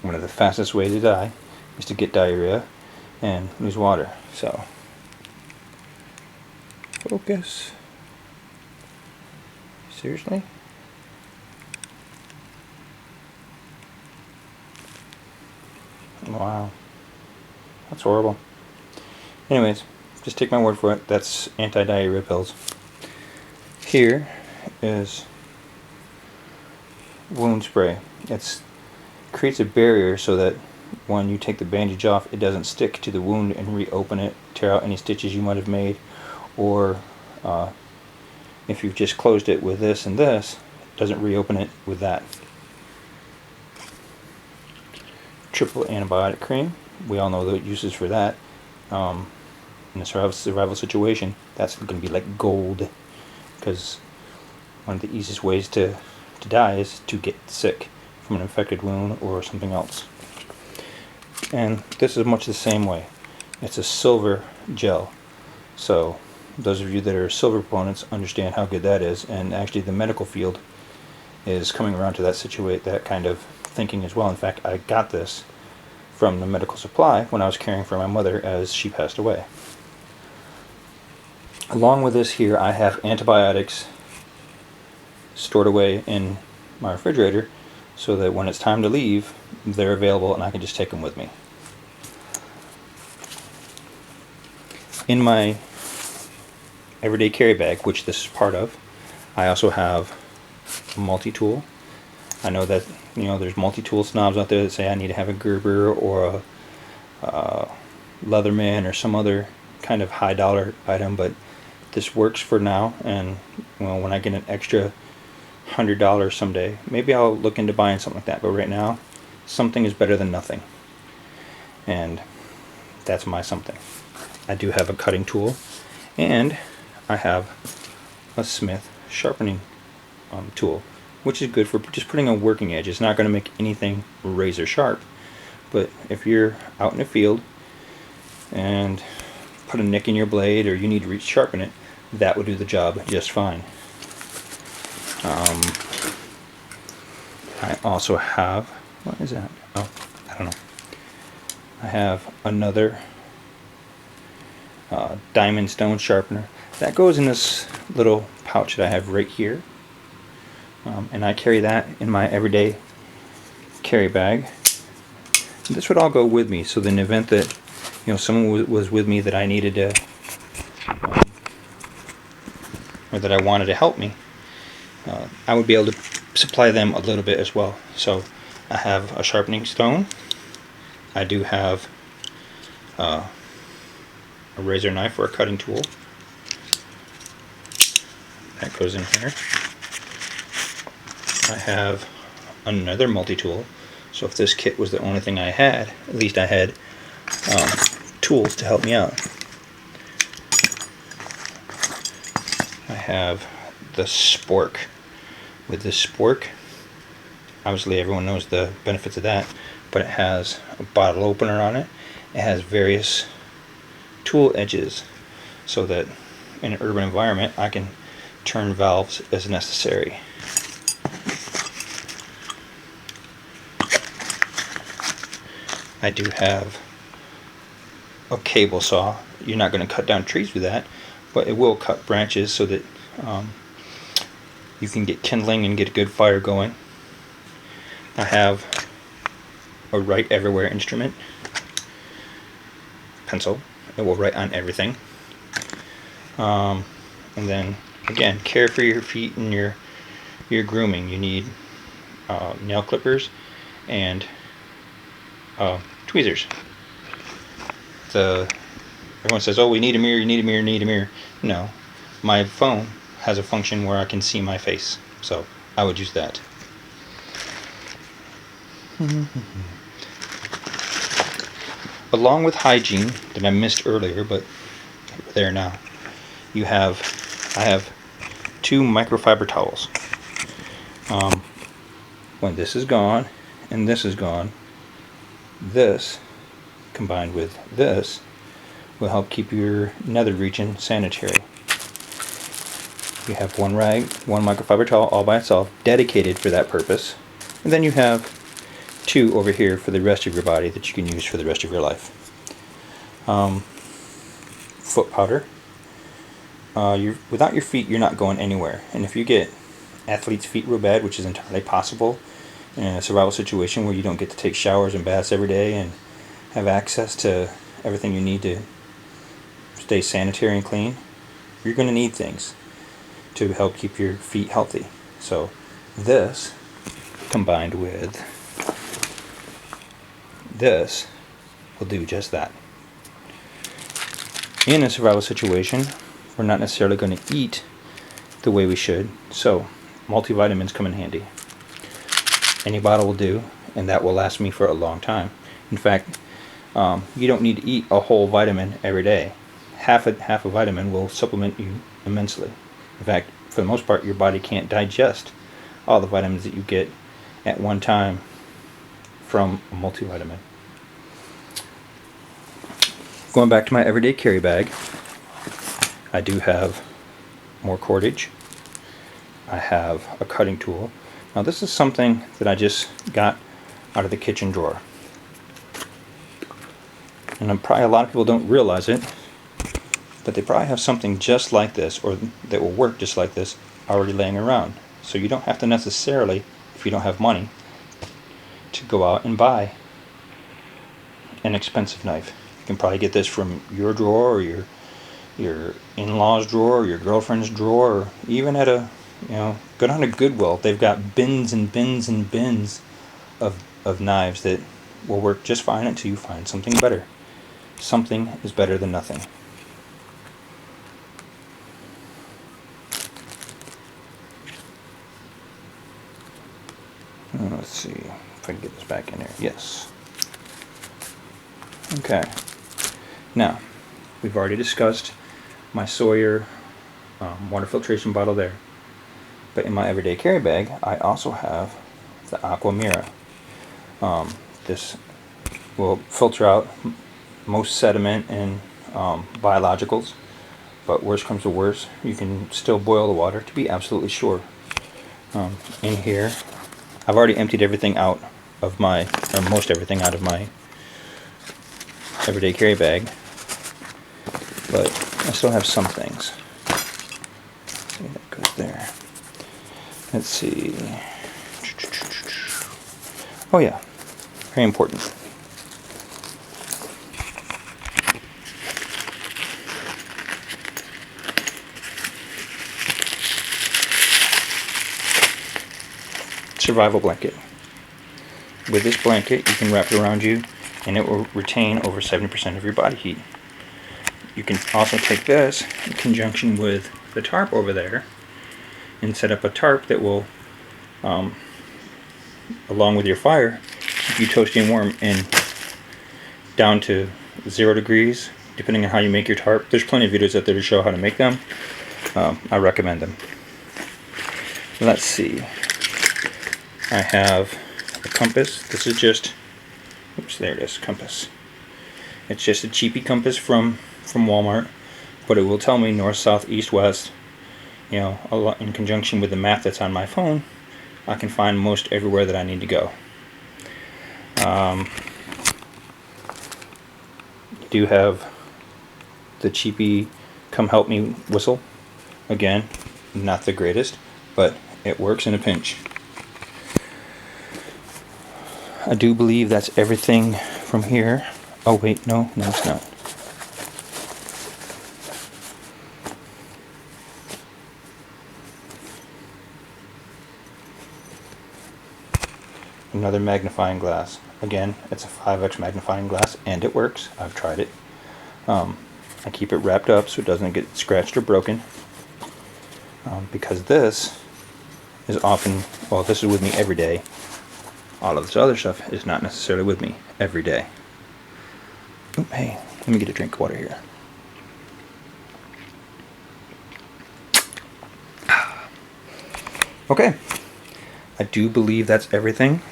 one of the fastest ways to die is to get diarrhea and lose water. So, focus. Seriously? Wow. That's horrible. Anyways, just take my word for it. That's anti-diarrhea pills. Here is wound spray. It creates a barrier so that when you take the bandage off, it doesn't stick to the wound and reopen it, tear out any stitches you might have made, or if you've just closed it with this and this, it doesn't reopen it with that. Triple antibiotic cream. We all know the uses for that. In a survival situation, that's going to be like gold, because one of the easiest ways to die is to get sick from an infected wound or something else. And this is much the same way. It's a silver gel, so those of you that are silver proponents understand how good that is, and actually the medical field is coming around to that kind of thinking as well. In fact, I got this from the medical supply when I was caring for my mother as she passed away. Along with this here, I have antibiotics stored away in my refrigerator so that when it's time to leave, they're available and I can just take them with me. In my everyday carry bag, which this is part of, I also have a multi-tool. I know that there's multi-tool snobs out there that say I need to have a Gerber or a Leatherman or some other kind of high dollar item, but this works for now, and when I get an extra $100 someday, maybe I'll look into buying something like that, but right now something is better than nothing, and that's my something. I do have a cutting tool, and I have a Smith sharpening tool, which is good for just putting a working edge. It's not going to make anything razor sharp, but if you're out in the field and put a nick in your blade or you need to sharpen it, that would do the job just fine. I also have, what is that? Oh, I don't know. I have another diamond stone sharpener. That goes in this little pouch that I have right here. And I carry that in my everyday carry bag. This would all go with me, so in the event that someone was with me that I needed to, or that I wanted to help me, I would be able to supply them a little bit as well. So I have a sharpening stone. I do have a razor knife or a cutting tool. That goes in here. I have another multi-tool, so if this kit was the only thing I had, at least I had tools to help me out. I have the spork. With this spork, obviously everyone knows the benefits of that, but it has a bottle opener on it. It has various tool edges so that in an urban environment I can turn valves as necessary. I do have a cable saw. You're not going to cut down trees with that, but it will cut branches so that you can get kindling and get a good fire going. I have a write everywhere instrument pencil. It will write on everything. And then again, care for your feet and your grooming. You need nail clippers and tweezers. Everyone says, oh, we need a mirror, you need a mirror, you need a mirror. No, my phone has a function where I can see my face, so I would use that. Along with hygiene that I missed earlier, but we're there now, I have 2 microfiber towels. When this is gone and this is gone, this combined with this will help keep your nether region sanitary. You have one rag, one microfiber towel all by itself dedicated for that purpose, and then you have 2 over here for the rest of your body that you can use for the rest of your life. Foot powder. Without your feet, you're not going anywhere. And if you get athlete's feet real bad, which is entirely possible in a survival situation where you don't get to take showers and baths every day and have access to everything you need to stay sanitary and clean, you're going to need things to help keep your feet healthy. So this, combined with this, will do just that. In a survival situation, we're not necessarily going to eat the way we should, so multivitamins come in handy. Any bottle will do, and that will last me for a long time. In fact, you don't need to eat a whole vitamin every day. Half a vitamin will supplement you immensely. In fact, for the most part, your body can't digest all the vitamins that you get at one time from a multivitamin. Going back to my everyday carry bag, I do have more cordage. I have a cutting tool. Now this is something that I just got out of the kitchen drawer. And probably a lot of people don't realize it, but they probably have something just like this, or that will work just like this, already laying around. So you don't have to necessarily, if you don't have money, to go out and buy an expensive knife. You can probably get this from your drawer, or your in-laws drawer, or your girlfriend's drawer, or even at a, go down to Goodwill. They've got bins and bins and bins of knives that will work just fine until you find something better. Something is better than nothing. Let's see if I can get this back in there. Yes. Okay. Now, we've already discussed my Sawyer water filtration bottle there. But in my everyday carry bag, I also have the Aqua Mira. This will filter out most sediment and biologicals. But worst comes to worst, you can still boil the water to be absolutely sure. In here, I've already emptied everything out of most everything out of my everyday carry bag, but I still have some things. See, that goes there. Let's see. Oh yeah, very important. Survival blanket. With this blanket, you can wrap it around you and it will retain over 70% of your body heat. You can also take this in conjunction with the tarp over there and set up a tarp that will, along with your fire, keep you toasty and warm and down to 0 degrees, depending on how you make your tarp. There's plenty of videos out there to show how to make them. I recommend them. Let's see. I have a compass. This is just, oops, there it is, compass. It's just a cheapy compass from Walmart, but it will tell me north, south, east, west. A lot in conjunction with the map that's on my phone, I can find most everywhere that I need to go. You do have the cheapy come help me whistle. Again, not the greatest, but it works in a pinch. I do believe that's everything from here. Oh wait, no, it's not. Another magnifying glass. Again, it's a 5x magnifying glass and it works. I've tried it. I keep it wrapped up so it doesn't get scratched or broken. Because this is often, well, this is with me every day. All of this other stuff is not necessarily with me every day. Oop, hey, let me get a drink of water here. Okay, I do believe that's everything.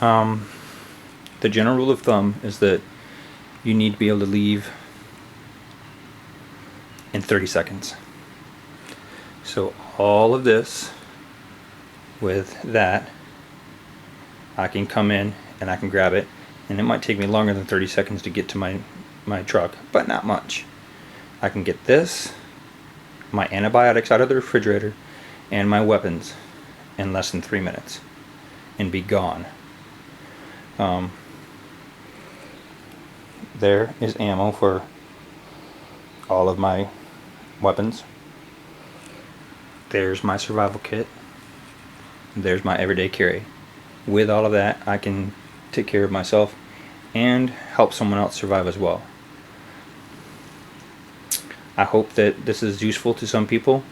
The general rule of thumb is that you need to be able to leave in 30 seconds. So all of this with that I can come in and I can grab it, and it might take me longer than 30 seconds to get to my truck, but not much. I can get this, my antibiotics out of the refrigerator, and my weapons in less than 3 minutes and be gone. There is ammo for all of my weapons. There's my survival kit. There's my everyday carry. With all of that, I can take care of myself and help someone else survive as well. I hope that this is useful to some people.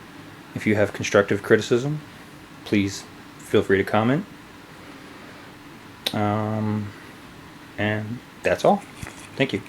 If you have constructive criticism, please feel free to comment. And that's all. Thank you.